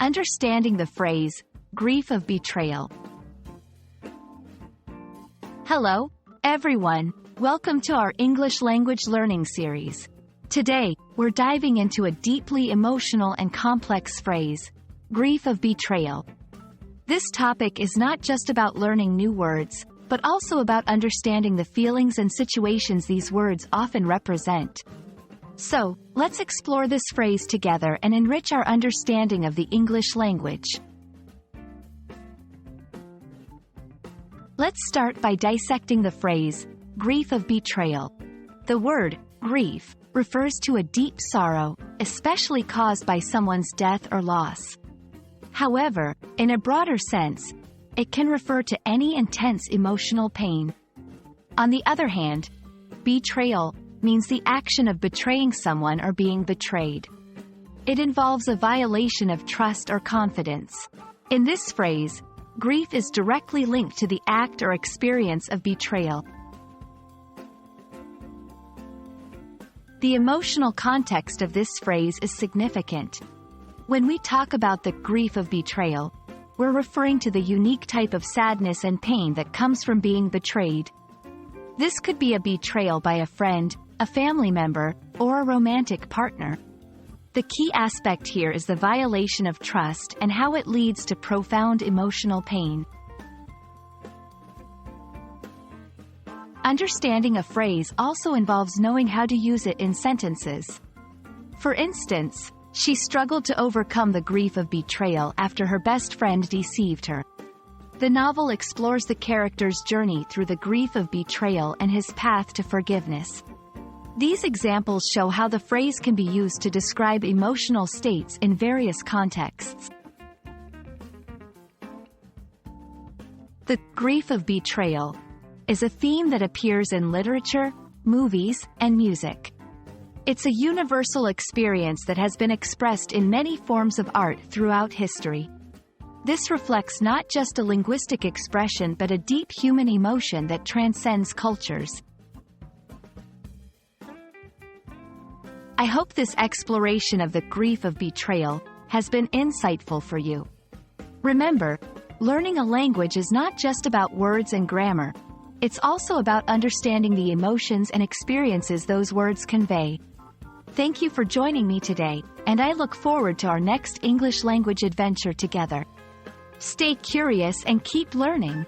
Understanding the phrase, grief of betrayal. Hello, everyone. Welcome to our English language learning series. Today, we're diving into a deeply emotional and complex phrase, grief of betrayal. This topic is not just about learning new words, but also about understanding the feelings and situations these words often represent. So, let's explore this phrase together and enrich our understanding of the English language. Let's start by dissecting the phrase, grief of betrayal. The word, grief, refers to a deep sorrow, especially caused by someone's death or loss. However, in a broader sense, it can refer to any intense emotional pain. On the other hand, betrayal means the action of betraying someone or being betrayed. It involves a violation of trust or confidence. In this phrase, grief is directly linked to the act or experience of betrayal. The emotional context of this phrase is significant. When we talk about the grief of betrayal, we're referring to the unique type of sadness and pain that comes from being betrayed. This could be a betrayal by a friend, a family member, or a romantic partner. The key aspect here is the violation of trust and how it leads to profound emotional pain. Understanding a phrase also involves knowing how to use it in sentences. For instance, she struggled to overcome the grief of betrayal after her best friend deceived her. The novel explores the character's journey through the grief of betrayal and his path to forgiveness. These examples show how the phrase can be used to describe emotional states in various contexts. The grief of betrayal is a theme that appears in literature, movies, and music. It's a universal experience that has been expressed in many forms of art throughout history. This reflects not just a linguistic expression but a deep human emotion that transcends cultures. I hope this exploration of the grief of betrayal has been insightful for you. Remember, learning a language is not just about words and grammar. It's also about understanding the emotions and experiences those words convey. Thank you for joining me today, and I look forward to our next English language adventure together. Stay curious and keep learning.